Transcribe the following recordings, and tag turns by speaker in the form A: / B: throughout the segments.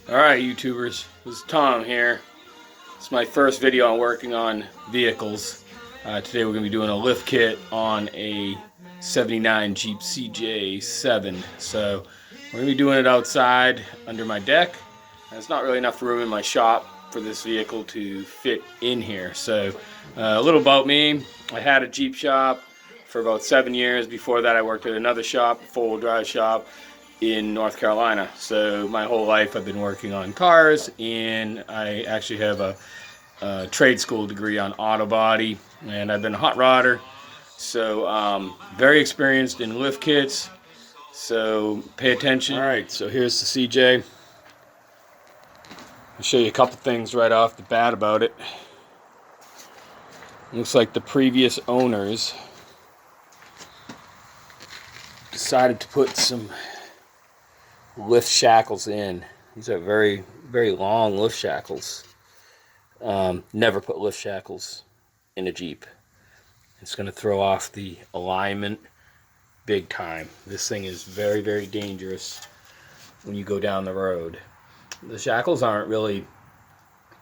A: Alright YouTubers, this is Tom here. It's my first video on working on vehicles. Today we're going to be doing a lift kit on a 79 Jeep CJ7. So we're going to be doing it outside under my deck. There's not really enough room in my shop for this vehicle to fit in here. So a little about me. I had a Jeep shop for about 7 years. Before that I worked at another shop, a four-wheel drive shop in North Carolina. So my whole life I've been working on cars, and I actually have a trade school degree on auto body, and I've been a hot rodder. So very experienced in lift kits. So pay attention. Alright, so here's the CJ. I'll show you a couple things right off the bat about it. Looks like the previous owners decided to put some lift shackles in. These are very, very long lift shackles. Never put lift shackles in a Jeep. It's going to throw off the alignment big time. This thing is very, very dangerous when you go down the road. The shackles aren't really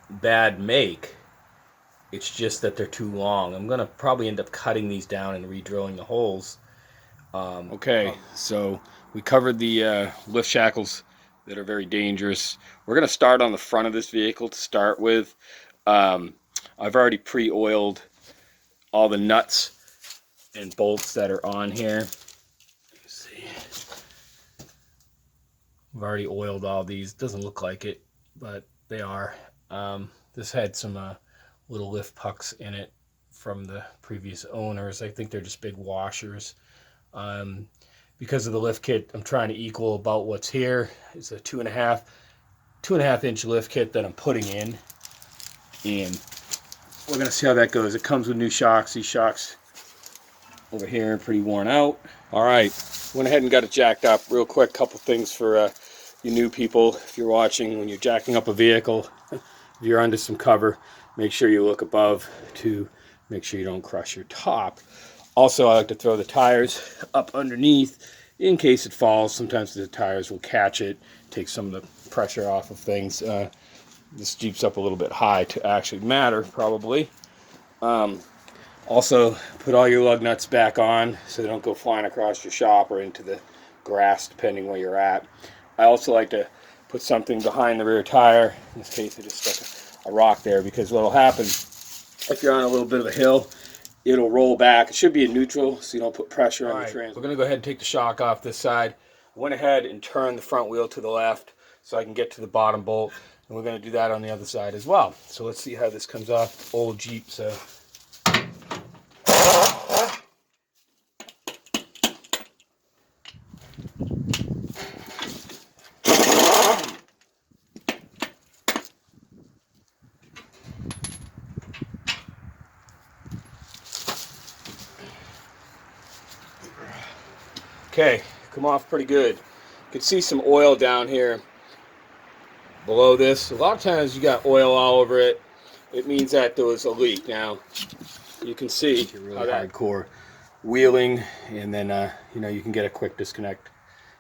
A: bad make. It's just that they're too long. I'm going to probably end up cutting these down and re-drilling the holes. Okay, so we covered the lift shackles that are very dangerous. We're going to start on the front of this vehicle to start with. I've already pre-oiled all the nuts and bolts that are on here. Let's see. I've already oiled all these. Doesn't look like it, but they are. This had some little lift pucks in it from the previous owners. I think they're just big washers. Because of the lift kit, I'm trying to equal about what's here. It's a 2.5 inch lift kit that I'm putting in, and we're gonna see how that goes. It comes with new shocks. These shocks over here are pretty worn out. All right, went ahead and got it jacked up real quick. Couple things for you new people, if you're watching, when you're jacking up a vehicle, if you're under some cover, make sure you look above to make sure you don't crush your top. Also, I like to throw the tires up underneath in case it falls. Sometimes the tires will catch it, take some of the pressure off of things. This Jeep's up a little bit high to actually matter, probably. Also, put all your lug nuts back on so they don't go flying across your shop or into the grass, depending where you're at. I also like to put something behind the rear tire. In this case, I just stuck a rock there, because what will happen if you're on a little bit of a hill, it'll roll back. It should be in neutral, so you don't put pressure on the transmission. We're going to go ahead and take the shock off this side. Went ahead and turned the front wheel to the left so I can get to the bottom bolt. And we're going to do that on the other side as well. So let's see how this comes off. Old Jeep, so. Okay, come off pretty good. You can see some oil down here below this. A lot of times you got oil all over it. It means that there was a leak. Now you can see really hardcore wheeling, and then you know, you can get a quick disconnect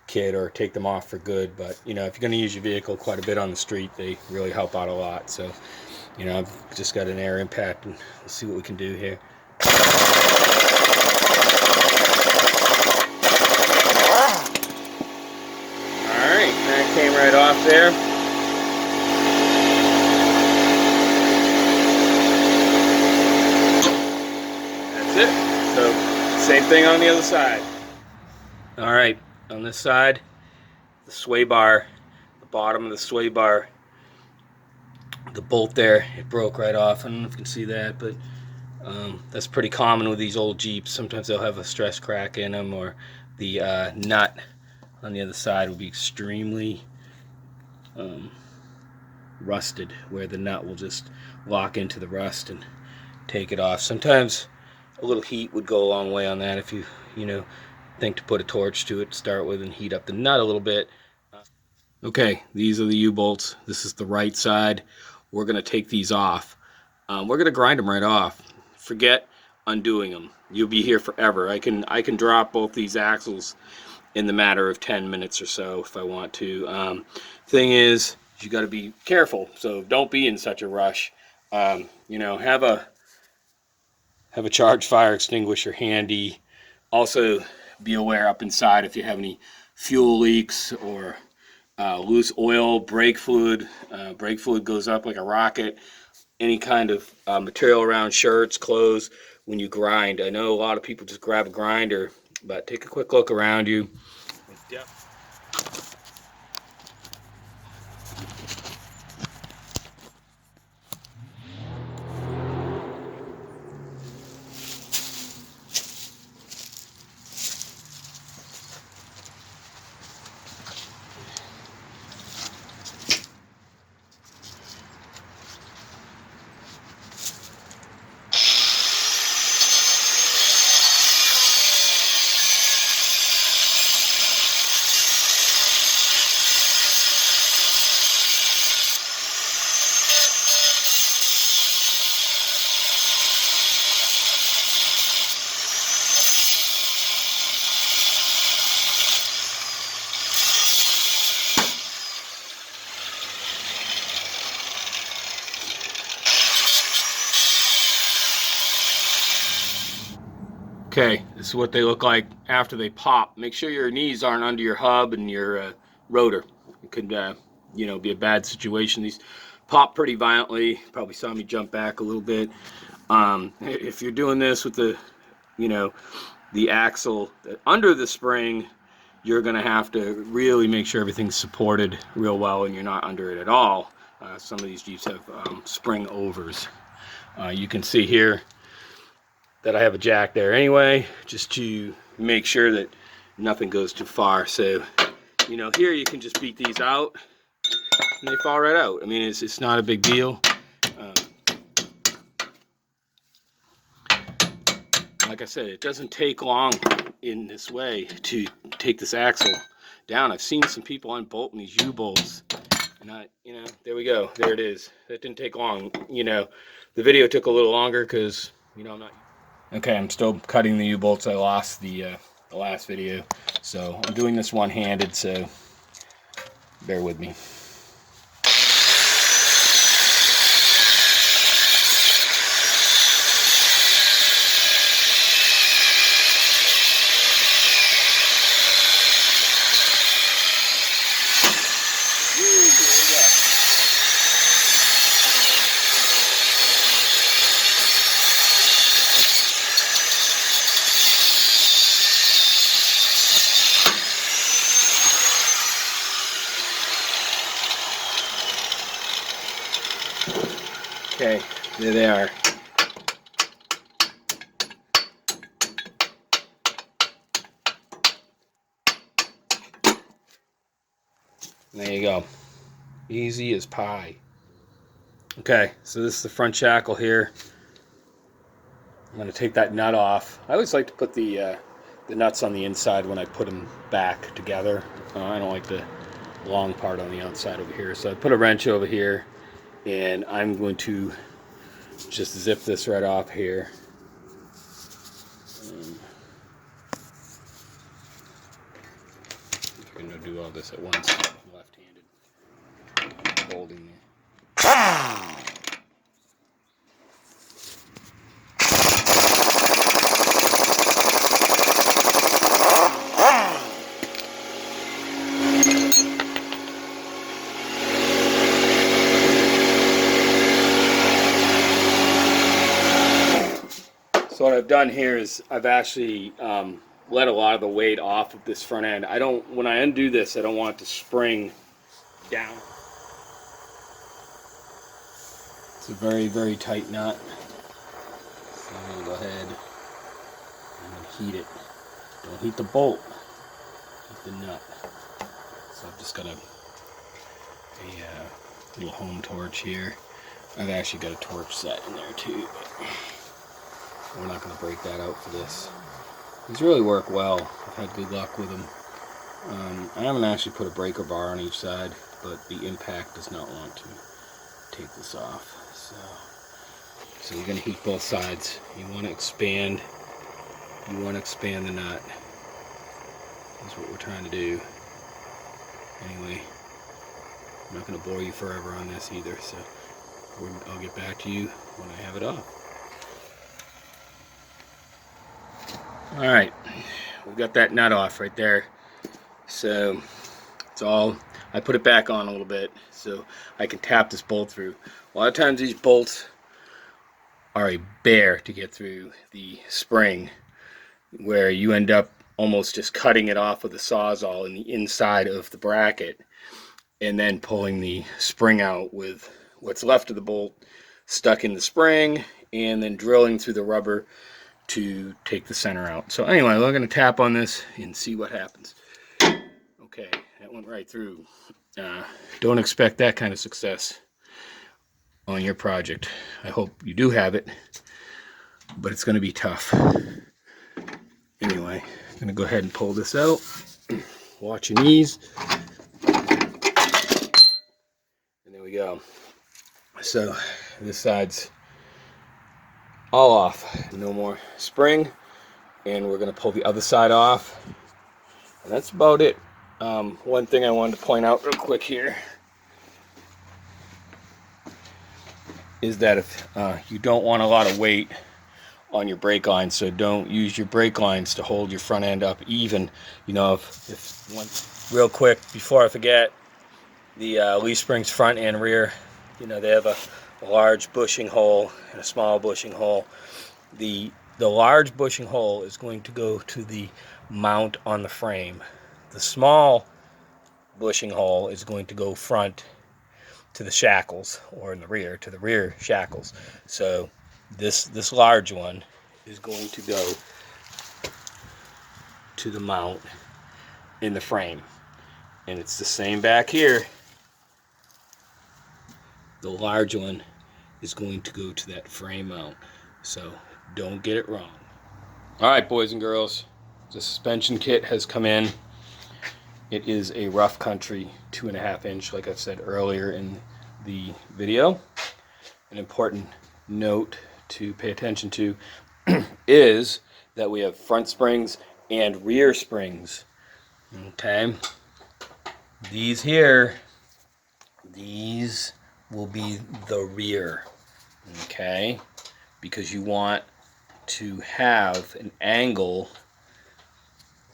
A: kit or take them off for good. But you know, if you're going to use your vehicle quite a bit on the street, they really help out a lot. So you know, I've just got an air impact, and let's see what we can do here. Came right off there. That's it. So same thing on the other side. All right, on this side, the sway bar, the bottom of the sway bar, the bolt there, it broke right off. I don't know if you can see that, but that's pretty common with these old Jeeps. Sometimes they'll have a stress crack in them, or the nut on the other side will be extremely rusted, where the nut will just lock into the rust and take it off. Sometimes a little heat would go a long way on that, if you know, think to put a torch to it to start with and heat up the nut a little bit. Okay, these are the U-bolts. This is the right side. We're going to take these off. We're going to grind them right off. Forget undoing them. You'll be here forever. I can drop both these axles in the matter of 10 minutes or so if I want to. Thing is, you got to be careful. So don't be in such a rush. You know, have a charged fire extinguisher handy. Also, be aware up inside if you have any fuel leaks or loose oil, brake fluid. Brake fluid goes up like a rocket. Any kind of material around shirts, clothes, when you grind. I know a lot of people just grab a grinder, but take a quick look around you. Okay, this is what they look like after they pop. Make sure your knees aren't under your hub and your rotor. It could, you know, be a bad situation. These pop pretty violently. Probably saw me jump back a little bit. If you're doing this with the, you know, the axle under the spring, you're going to have to really make sure everything's supported real well and you're not under it at all. Some of these Jeeps have spring overs. You can see here that I have a jack there anyway, just to make sure that nothing goes too far. So, you know, here you can just beat these out and they fall right out. I mean, it's not a big deal. Like I said, it doesn't take long in this way to take this axle down. I've seen some people unbolting these U-bolts, and you know, there we go. There it is. That didn't take long. You know, the video took a little longer because, you know, I'm not. Okay, I'm still cutting the U-bolts. I lost the last video, so I'm doing this one-handed. So bear with me. Okay, there they are. There you go. Easy as pie. Okay, so this is the front shackle here. I'm going to take that nut off. I always like to put the nuts on the inside when I put them back together. I don't like the long part on the outside over here. So I put a wrench over here, and I'm going to just zip this right off here. I'm going to do all this at once. Left-handed. Holding there. So what I've done here is I've actually let a lot of the weight off of this front end. When I undo this, I don't want it to spring down. It's a very, very tight nut. So I'm going to go ahead and heat it. Don't heat the bolt, heat the nut. So I've just got a little home torch here. I've actually got a torch set in there too, but we're not going to break that out for this. These really work well. I've had good luck with them. I haven't actually put a breaker bar on each side, but the impact does not want to take this off. So you're going to heat both sides. You want to expand. You want to expand the nut. That's what we're trying to do. Anyway, I'm not going to bore you forever on this either, so I'll get back to you when I have it off. Alright, we got that nut off right there. So it's all, I put it back on a little bit so I can tap this bolt through. A lot of times these bolts are a bear to get through the spring, where you end up almost just cutting it off with a sawzall in the inside of the bracket and then pulling the spring out with what's left of the bolt stuck in the spring, and then drilling through the rubber to take the center out. So anyway, we're going to tap on this and see what happens. Okay, that went right through. Don't expect that kind of success on your project. I hope you do have it, but it's going to be tough. Anyway, I'm going to go ahead and pull this out. Watch your knees. And there we go. So this side's all off. No more spring. And we're going to pull the other side off. And that's about it. One thing I wanted to point out real quick here is that if you don't want a lot of weight on your brake lines, so don't use your brake lines to hold your front end up even. You know, if one, real quick before I forget, the leaf springs front and rear, you know, they have a large bushing hole and a small bushing hole. The large bushing hole is going to go to the mount on the frame. The small bushing hole is going to go front to the shackles, or in the rear to the rear shackles. So this large one is going to go to the mount in the frame, and it's the same back here. The large one is going to go to that frame mount, so don't get it wrong. Alright, boys and girls, the suspension kit has come in. It is a rough country 2.5 inch, like I said earlier in the video. An important note to pay attention to is that we have front springs and rear springs. Okay, these here, these will be the rear. Okay, because you want to have an angle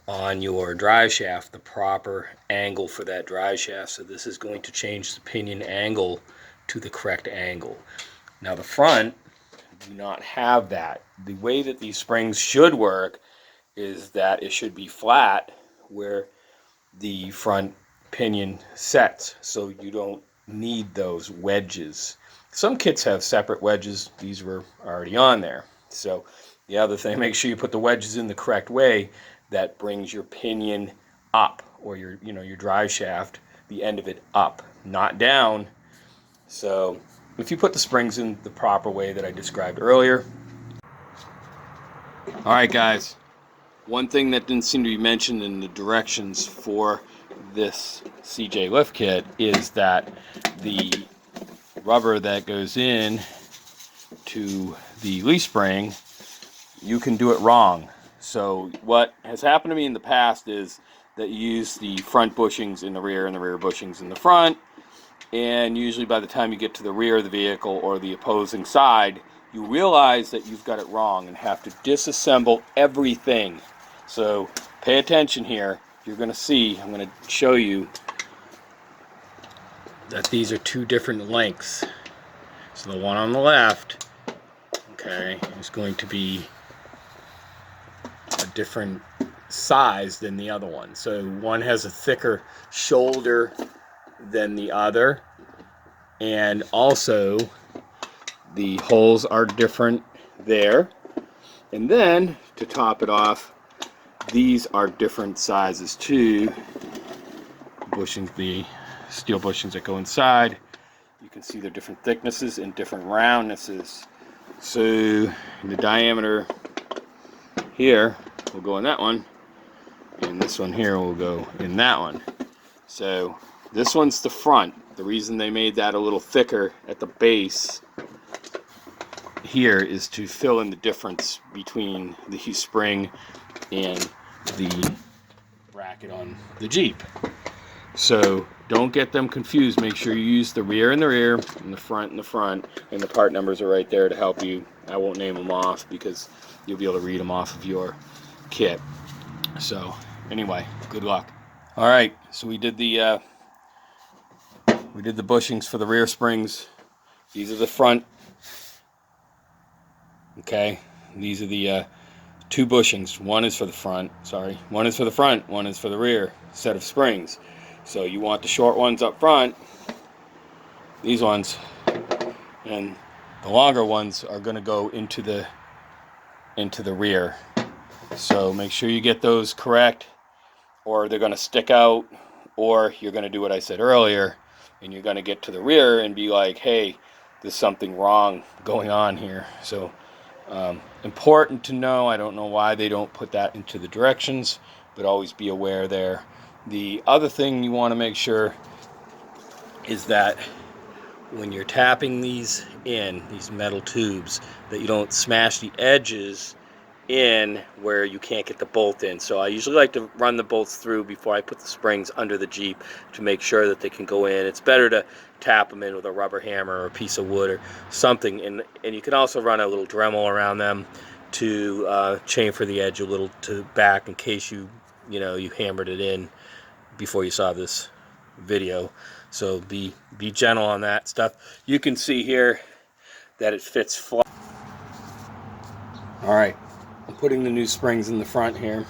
A: on your drive shaft, the proper angle for that drive shaft. So this is going to change the pinion angle to the correct angle. Now the front do not have that. The way that these springs should work is that it should be flat where the front pinion sets, so you don't need those wedges. Some kits have separate wedges. These were already on there. So the other thing, make sure you put the wedges in the correct way. That brings your pinion up, or your drive shaft, the end of it up, not down. So if you put the springs in the proper way that I described earlier. Alright guys, one thing that didn't seem to be mentioned in the directions for this CJ lift kit is that the rubber that goes in to the leaf spring, you can do it wrong. So what has happened to me in the past is that you use the front bushings in the rear and the rear bushings in the front, and usually by the time you get to the rear of the vehicle or the opposing side, you realize that you've got it wrong and have to disassemble everything. So pay attention here. You're going to see, I'm going to show you that these are two different lengths. So the one on the left, okay, is going to be a different size than the other one. So one has a thicker shoulder than the other, and also the holes are different there. And then to top it off, these are different sizes too. Bushings, the steel bushings that go inside, you can see they're different thicknesses and different roundnesses. So the diameter here will go in that one, and this one here will go in that one. So this one's the front. The reason they made that a little thicker at the base here is to fill in the difference between the spring and the bracket on the Jeep. So don't get them confused. Make sure you use the rear and the rear, and the front and the front, and the part numbers are right there to help you. I won't name them off because you'll be able to read them off of your kit. So anyway, good luck. All right, so we did the bushings for the rear springs. These are the front. Okay, these are the 2 bushings. One is for the front. One is for the front. One is for the rear set of springs. So you want the short ones up front. These ones, and the longer ones are going to go into the rear. So make sure you get those correct, or they're going to stick out, or you're going to do what I said earlier, and you're going to get to the rear and be like, hey, there's something wrong going on here. So important to know. I don't know why they don't put that into the directions, but always be aware there. The other thing you want to make sure is that when you're tapping these metal tubes, that you don't smash the edges in where you can't get the bolt in. So I usually like to run the bolts through before I put the springs under the Jeep to make sure that they can go in. It's better to tap them in with a rubber hammer or a piece of wood or something, and you can also run a little Dremel around them to chamfer the edge a little to back in case you hammered it in before you saw this video. So be gentle on that stuff. You can see here that it fits flat. All right, I'm putting the new springs in the front here.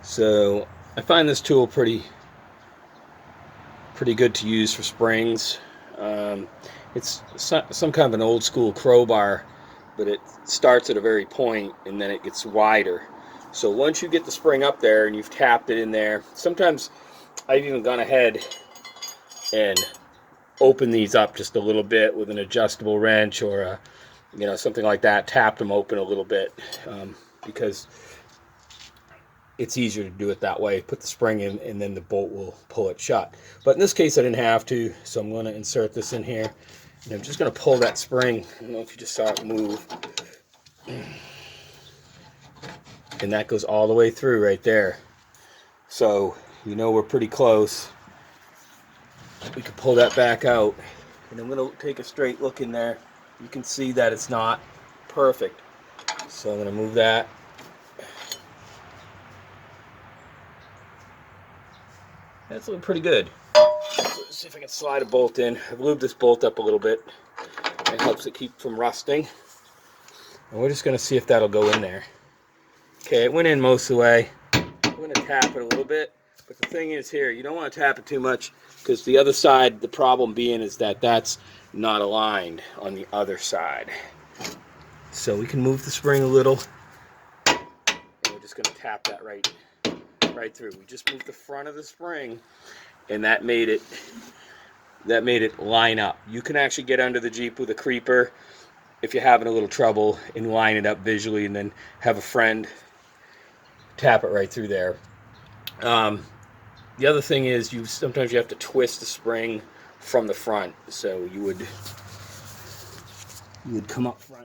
A: So I find this tool pretty good to use for springs. It's some kind of an old school crowbar, but it starts at a very point and then it gets wider. So once you get the spring up there and you've tapped it in there, sometimes I've even gone ahead and opened these up just a little bit with an adjustable wrench or something like that, tapped them open a little bit, because it's easier to do it that way. Put the spring in and then the bolt will pull it shut. But in this case I didn't have to, so I'm going to insert this in here and I'm just going to pull that spring. I don't know if you just saw it move, and that goes all the way through right there. So we're pretty close. We can pull that back out, and I'm going to take a straight look in there. You can see that it's not perfect, so I'm going to move that. That's looking pretty good. So let's see if I can slide a bolt in. I've lubed this bolt up a little bit. It helps it keep from rusting. And we're just going to see if that'll go in there. Okay, it went in most of the way. I'm going to tap it a little bit. But the thing is here, you don't want to tap it too much, because the other side, the problem being is that that's not aligned on the other side. So we can move the spring a little, and we're just going to tap that right through. We just moved the front of the spring, and that made it line up. You can actually get under the Jeep with a creeper if you're having a little trouble and line it up visually, and then have a friend tap it right through there. The other thing is sometimes you have to twist the spring from the front, so you would come up front.